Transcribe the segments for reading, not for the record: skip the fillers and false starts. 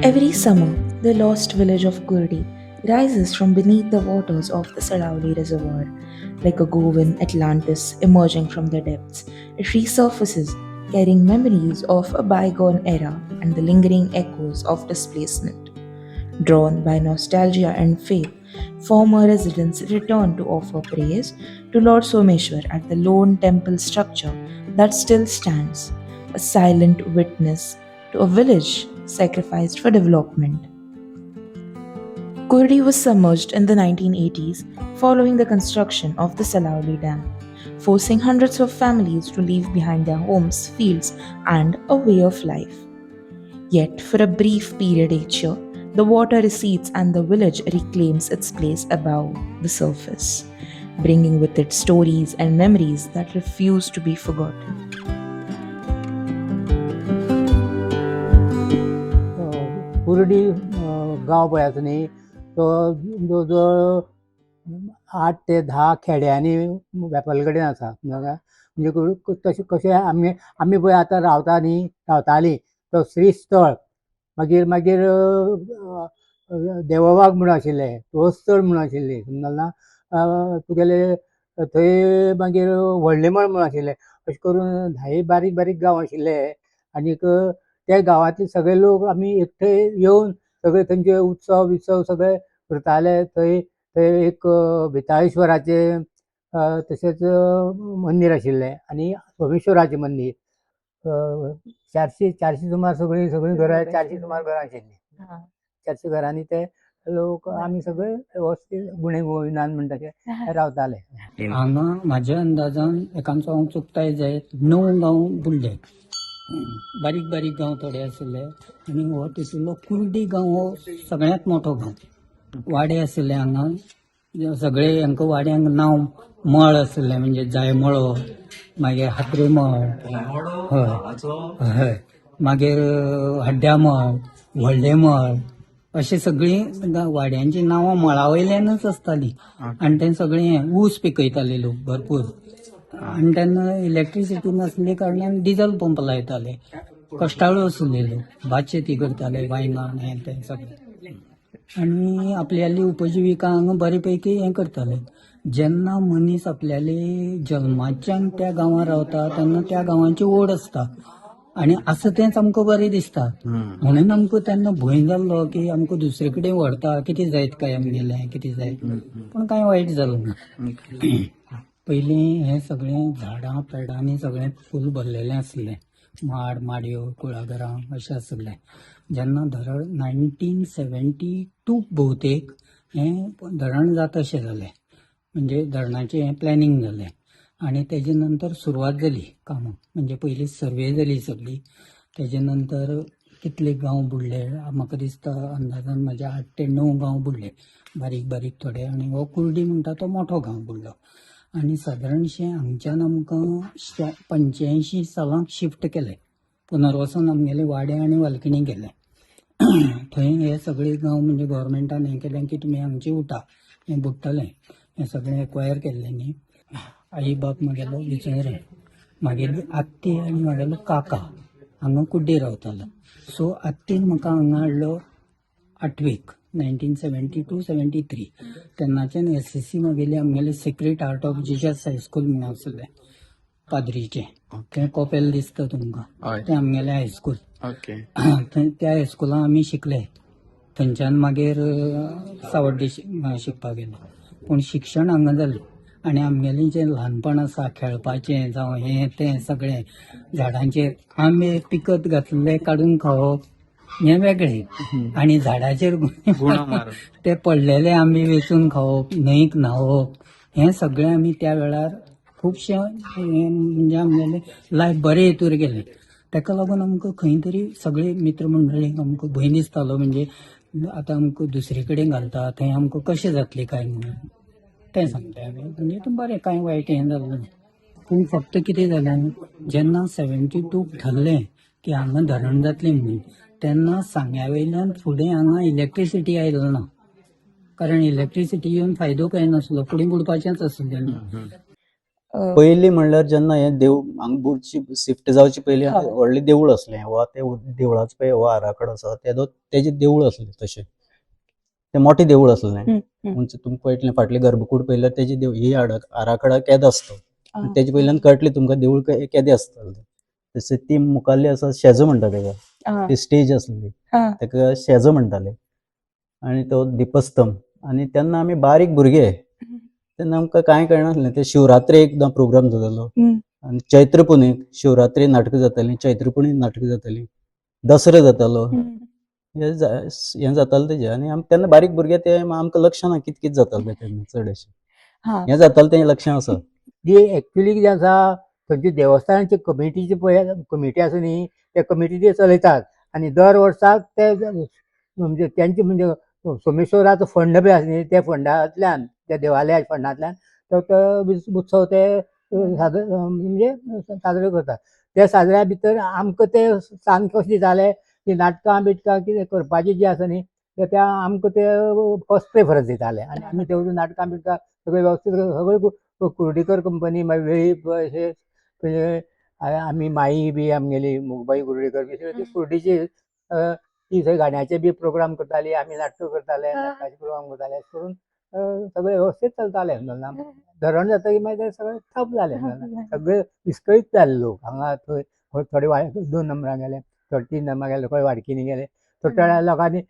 Every summer, the lost village of Kurdi rises from beneath the waters of the Sarauli Reservoir. Like a Govan Atlantis emerging from the depths, it resurfaces, carrying memories of a bygone era and the lingering echoes of displacement. Drawn by nostalgia and faith, former residents return to offer praise to Lord Someshwar at the lone temple structure that still stands, a silent witness to a village sacrificed for development. Kurdi was submerged in the 1980s following the construction of the Salauli Dam, forcing hundreds of families to leave behind their homes, fields, and a way of life. Yet, for a brief period each year, the water recedes and the village reclaims its place above the surface, bringing with it stories and memories that refuse to be forgotten. Kurdi गांव पळय आसा न्ही तो जवळ जवळ 8 ते 10 खेड्यांनी व्यापले कडेन आसा म्हणजे तशें कशें आमी पळय आतां रावतालीं तो श्रीस्थळ मागीर मागीर देवबाग म्हणून आशिल्लें तुळसस्थळ म्हणून आशिल्ली समजलें ना तुगेले थंय मागीर व्हडलेमळ म्हणून आशिल्लें अशें करून 10 बारीक बारीक गांव आशिल्ले आनीक त्या गांवांतले सगळे लोक आमी एकठांय येवन सगळे थंयचे उत्सव सगळे करताले थंय एक बेताळेश्वराचें तशेंच मंदीर आशिल्लें आनी सोमेश्वराचें मंदीर 400 सुमार सगळीं घरां 400 सुमार घरां आशिल्लीं 400 घरांनी ते लोक आमी सगळे वेवस्थीत गुणे गोविंदान म्हणटा ते रावताले. हांगा म्हाज्या अंदाजान एकांचो हांव चुकताय जायत 9 गांव बुडले. बारीक बारीक गांव थोडे आशिल्ले आनी हो तितूंतलो कुर्डी गांव हो सगळ्यांत मोठो गांव. वाडे आशिल्ले हांगा सगळे हांकां वाड्यांक नांव मळ आशिल्ले म्हणजे जायमळो मागीर हात्रे मळ हय मागीर हड्ड्या मळ व्हडले मळ अशें सगळीं वाड्यांची नांवां मळा वयल्यानच आसतालीं आनी तें सगळें ऊस पिकयताले लोक भरपूर आनी तेन्ना इलेक्ट्रिसिटी नासले कारणान डिझल पंप लायताले कश्टाळू आशिल्ले लोक भात शेती करताले वांयगां हें तें सगळें आनी आपल्याली उपजिविका हांगा बरे पैकी हें करताले. जेन्ना मनीस आपल्याली जल्माच्यान त्या गांवांत रावता तेन्ना त्या गांवांची ओड आसता आनी आसा तेंच आमकां बरें दिसता म्हणून आमकां तेन्ना भंय जाल्लो की आमकां दुसरे कडेन व्हरता कितें जायत काय आमगेलें कितें जायत पूण कांय वायट जालें ना. पयलीं हें सगळें झाडां पेडांनी सगळें फूल भरलेलें आसलें माड माडयो कुळागरां अशें आसलें. जेन्ना धरण 1972 भोवतेक हें धरण जाता अशें जालें म्हणजे धरणाचें हें प्लॅनिंग जालें आनी तेजे नंतर सुरवात जाली कामां म्हणजे पयलीं सर्वे जाली सगळी तेजे नंतर कितले गांव बुडले म्हाका दिसता अंदाजान म्हाजे 8 ते 9 गांव बुडले बारीक बारीक थोडे आनी हो कुर्डी म्हणटा तो मोठो गांव बुडलो आनी सादारणशें हांगच्यान आमकां 85 सालांक शिफ्ट केलें पुनर्वसन आमगेले वाडे आनी वालकिणी गेले. थंय हे सगळे गांव म्हणजे गव्हर्मेंटान हें केलें की तुमी हांगचे उठा हें बुडटलें हें सगळें एक्वायर केल्लें न्ही. आई बाप म्हगेलो विचरे मागीर आत्ती आनी म्हगेलो काका हांगा कुड्डी रावतालो सो आत्तीन म्हाका हांगा हाडलो 8वीक 1972-73 तेन्नाच्यान SSC मागेली आमगेले secret heart of Jesus high school म्हणून आसलें पाद्रीचें तें कोपेल दिसता तुमकां तें आमगेलें हायस्कूल त्या हायस्कुलान आमी शिकले थंयच्यान मागीर सावड्डे शिकपाक गेलो पूण शिक्षण हांगा जालें आनी आमगेलें जें ल्हानपण आसा खेळपाचें जावं हें तें सगळें झाडांचेर आंबे पिकत घातलेले काडून खावप हें वेगळें आनी झाडाचेर ते पडलेले आंबे वेचून खावप न्हंयक न्हांवप हें सगळें आमी त्या वेळार खुबशें म्हणजे आमगेलें लायफ बरें हेतूर गेलें. ताका लागून आमकां खंय तरी सगळे मित्र मंडळींक आमकां भंय दिसतालो म्हणजे आतां आमकां दुसरे कडेन घालता थंय आमकां कशें जातलें काय म्हणून तें सांगता म्हणजे तें बरें कांय वायट हें जालें ना पूण फक्त कितें जालें जेन्ना 72 थारलें की हांगा धरण जातलें म्हणून तेन्ना सांग्या वयल्यान फुडें हांगा इलेक्ट्रिसिटी आयलो ना कारण इलेक्ट्रिसिटी येवन फायदो काय नासलो फुडें बुडपाचेंच आसलें. पयलीं म्हणल्यार जेन्ना हे देव हांगा बुरशी शिफ्ट जावचे पयलीं हय. व्हडलें देवूळ असलें वा ते देवळाचो पळय हो आराखडो आसा तेजें देवूळ असलें तशें तें मोटें देवूळ असलें म्हणजे तुमकां पळयतलें फाटलें गर्भकूड पळयल्यार तेजें ही आराखडा केदो आसता आनी तेजे वयल्यान कळटलें तुमकां देवूळ केदें आसतलें तशें ती मुखाल्ली आसा शेजो म्हणटा तेका ती स्टेज आसली तेका शेजो म्हणटाले आनी तो दिपस्तंभ आनी तेन्ना आमी बारीक भुरगे तेन्ना आमकां कांय कळनासलें ते शिवरात्री एकदां प्रोग्राम जातालो आनी चैत्र पुनयेक शिवरात्री नाटकां जातालीं चैत्र पुनयेक नाटकां जातालीं दसरो जातालो हें जातालें तेजें आनी तेन्ना बारीक भुरगे ते आमकां लक्ष ना कितें कितें जातालें तेन्ना चड अशें हें जातालें तें लक्षांत आसा जी एक्च्युली कितें आसा थंयची देवस्थानाची कमिटीची पळय कमिटी आसा न्ही त्या कमिटी ते चलयतात आनी दर वर्साक ते म्हणजे तेंचे म्हणजे सोमेश्वराचो फंड बी आसा न्ही त्या फंडांतल्यान त्या देवालयाच्या फंडांतल्यान तो उत्सव ते म्हणजे साजरो करतात त्या साजऱ्या भितर आमकां ते सांग कशें दिताले की नाटकां बिटकां कितें करपाची जी आसा न्ही त्या आमकां ते फर्स्ट प्रेफरन्स दिताले आनी आमी ते नाटकां बिटकां सगळे वेवस्थीत सगळे कुर्डीकर कंपनी मागीर वेळी अशे आमी माई बी आमगेली मुगबाई कुर्डीकर बी सगळी कुर्डीची ती थंय गाण्याचे बी प्रोग्राम करताली आमी नाटकां करताले नाटकाचे प्रोग्राम करताले अशें करून सगळे वेवस्थीत चलताले धरण जातकीर मागीर ते सगळे ठप जाले सगळे विस्कळीत जाले लोक हांगा थंय थोडे 2 नंबराक गेले थोडे 3 नंबराक गेले खंय वाडकीनी गेले थोड्या लोकांनी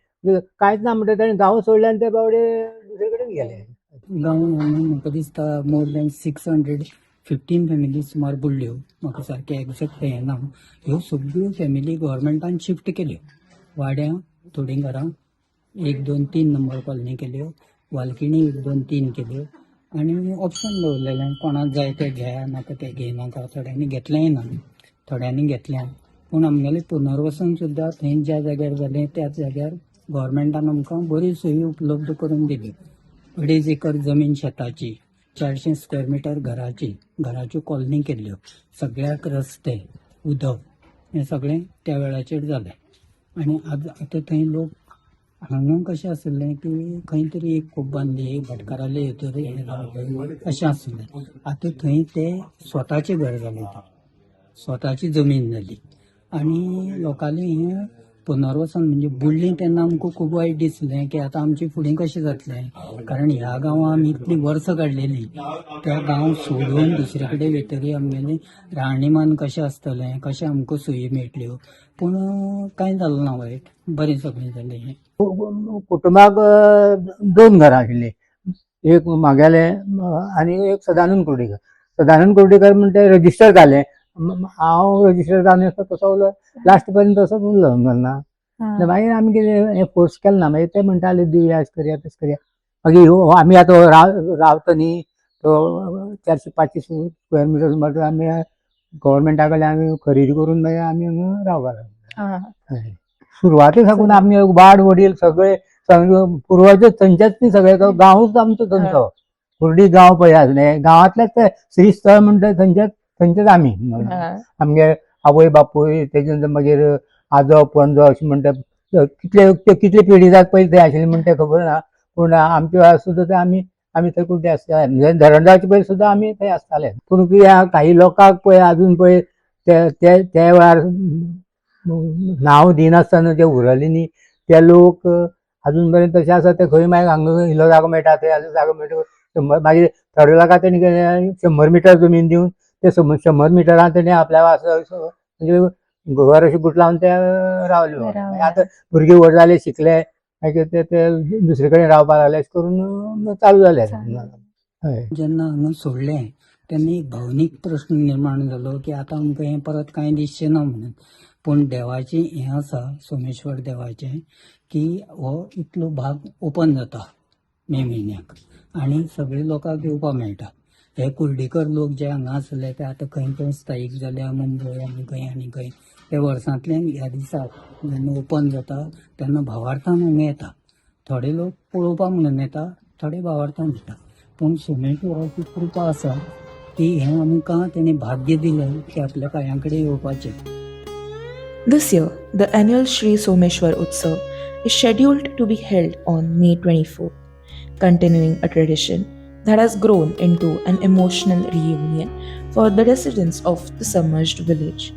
कांयच ना म्हणटा ताणें गांव सोडले आनी ते बावडे दुसरे कडेन गेले गांवांनी म्हाका दिसता मोर दॅन 615 फॅमिली सुमार बुडल्यो म्हाका सारकें एग्जॅक्ट हें ना ह्यो सगळ्यो फॅमिली गव्हर्मेंटान शिफ्ट केल्यो वाड्यां थोडीं घरां 1, 2, 3 नंबर कॉलनी केल्यो वालकिणी 1, 2, 3 केल्यो आनी ऑप्शन दवरलेलें कोणाक जाय ते घेया नाका ते घेयनाका थोड्यांनी घेतलेंय ना थोड्यांनी घेतलें पूण आमगेलें पुनर्वसन सुद्दां थंय ज्या जाग्यार जालें त्याच जाग्यार गव्हर्मेंटान आमकां बरी सोयी उपलब्ध करून दिली 2.5 एकर जमीन शेताची 400 स्क्वेअर मिटर घराच्यो कॉलनी केल्ल्यो सगळ्याक रस्ते उदक हें सगळें त्या वेळाचेर जालें आनी आतां थंय लोक हांगा कशें आसलें की खंय तरी एक खूब बांदली एक भाटकाराले येतरी अशें आसलें आतां थंय ते स्वताचें घर जालें स्वताची जमीन जाली आनी लोकांनी हें पुनर्वसन म्हणजे बुडलीं तेन्ना आमकां खूब वायट दिसलें की आतां आमचें फुडें कशें जातलें कारण ह्या गांवां आमी इतलीं वर्सां काडलेलीं त्या गांव सोडून दुसरे कडेन वयतरी आमगेलें राहणीमान कशें आसतलें कशें आमकां सोयी मेळटल्यो पूण कांय जालें ना वायट बरें सगळें जालें हें कुटुंबाक 2 घरां आशिल्लीं एक म्हागेले आनी एक सदानंद कुर्डीकर म्हणटा ते रजिस्टर जालें हांव रजिस्टर जावन तसो लास्ट पर्यंत तसोच उरलो ना मागीर आमी कितें हें फोर्स केलें ना मागीर ते म्हणटाले दिवया अशें करया तशें करया मागीर आमी आतां रावता न्ही तो 400-500 स्क्वेअर मिटर सुमार आमी गव्हर्मेंटा कडल्यान आमी खरेदी करून मागीर आमी हांगा रावपाक सुरवाते साकून आमी वाड वडील सगळे पुर्वज थंयचेच न्ही सगळे तो गांवूच आमचो थंयचो कुर्डी गांव पळयात न्ही गांवांतलेच ते श्रीस्थळ म्हणटा थंयचेच आमी आमगे आवय बापूय तेजे नंतर मागीर आजो पणजो अशें म्हणटा कितले पिढी जात पयलीं थंय आशिल्ले म्हणटा खबर ना पूण आमचे वेळार सुद्दां ते आमी थंय कुर्डी आसताले म्हणजे धरण जावचे पयलीं सुद्दां आमी थंय आसताले पूण काही लोकांक पळय अजून पळय त्या वेळार नांव दिनासतना जे उरले न्ही ते लोक अजून पर्यंत तशें आसा ते खंय मागीर हांगा इल्लो जागो मेळटा थंय आजून जागो मेळटा मागीर थोड्या लोकांक तेणी 100 मिटर जमीन दिवन ते 100 मिटरान तेणी आपल्या म्हणजे घर अशें गुट लावन ते रावले आतां भुरगीं व्हड जाले शिकले मागीर ते दुसरे कडेन रावपाक लागले अशें करून चालू जालें हय जेन्ना हांगा सोडलें तेन्ना एक भावनीक प्रश्न निर्माण जालो की आतां आमकां हें परत कांय दिसचें ना म्हणून पूण देवाचें हें आसा सोमेश्वर देवाचें की हो इतलो भाग ओपन जाता मे म्हयन्याक आनी सगळे लोकांक येवपाक मेळटा हे कुर्डीकर लोक जे हांगा आसले ते आतां खंय खंय स्थायीक जाल्या मुंबय आनी खंय ते वर्सांतल्यान ह्या दिसाक जेन्ना ओपन जाता तेन्ना भावार्थान हांगा येता थोडे लोक पळोवपाक म्हणून येता थोडे भावार्थान येता पूण सोमेश्वराची कृपा आसा की हें आमकां तेणी भाग्य दिलें की आपल्या पांयां कडेन येवपाचें. This year, the annual Sri Someshwar Utsav is scheduled to be held on May 24th, continuing a tradition that has grown into an emotional reunion for the residents of the submerged village.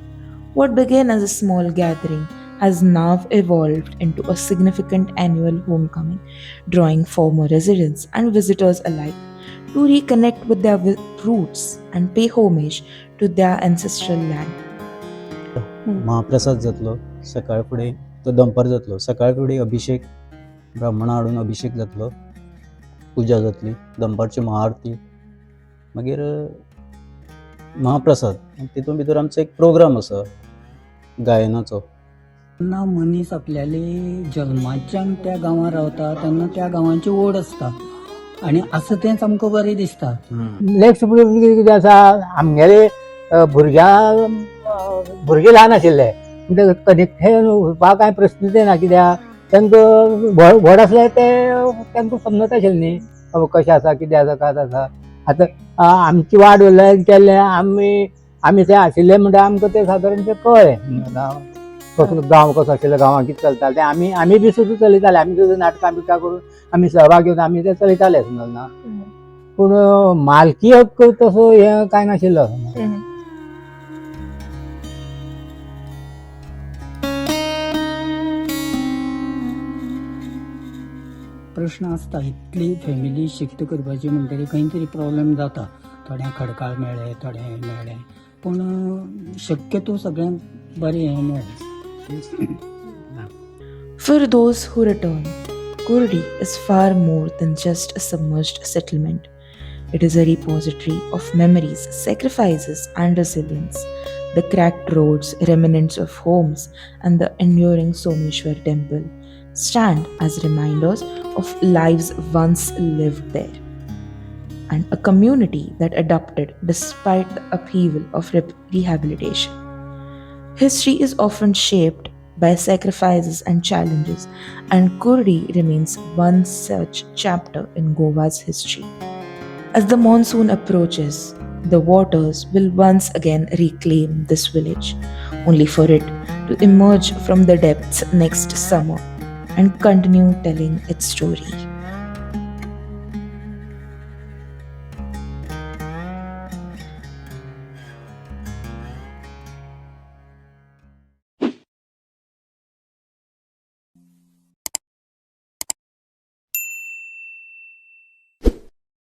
What began as a small gathering has now evolved into a significant annual homecoming, drawing former residents and visitors alike to reconnect with their roots and pay homage to their ancestral land. महाप्रसाद जातलो सकाळ फुडें तो दनपार जातलो सकाळ फुडें अभिषेक ब्राह्मणां हाडून अभिषेक जातलो पुजा जातली दनपारची महाआरती मागीर महाप्रसाद आनी तितून भितर आमचो एक प्रोग्राम आसा गायनाचो. जेन्ना मनीस आपल्याले जल्माच्यान त्या गांवांत रावता तेन्ना त्या गांवांची ओढ आसता आनी आसा तेंच आमकां बरें दिसता. नेक्स्ट कितें आसा आमगेले भुरगे ल्हान आशिल्ले म्हणटकीर कनेक्शन उरपाक कांय प्रस्नच ना कित्याक तांकां व्हड आसले ते तांकां समजत आशिल्लें न्ही बाबा कशें आसा कितें आसा काय आसा. आतां आमची वाड उरले केल्ले आमी थंय आशिल्ले म्हणटा आमकां ते सादारण ते कळ्ळें कसो गांव कसो आशिल्लो गांवांत कितें चलता तें आमी बी सुद्दां चलयताले आमी सुद्दां नाटकां बिटकां करून आमी सहभाग घेवन आमी ते चलयताले समजना पूण मालकी हक्क तसो हें कांय नाशिल्लो. प्रश्न आसता इतली फॅमिली शिफ्ट करपाची म्हणटकीर खंय तरी प्रॉब्लेम जाता. थोड्यांक खडकाळ मेळ्ळे थोडे मेळ्ळे पूण शक्यतो सगळ्यांक बरें हें मेळ्ळें. For those who return, Kurdi is far more than just a submerged settlement. It is a repository of memories, sacrifices, and resilience. The cracked roads, remnants of homes, and the enduring Someshwar temple stand as reminders of lives once lived there, and a community that adapted despite the upheaval of rehabilitation. History is often shaped by sacrifices and challenges, and Kurdi remains one such chapter in Goa's history. As the monsoon approaches, the waters will once again reclaim this village, only for it to emerge from the depths next summer and continue telling its story.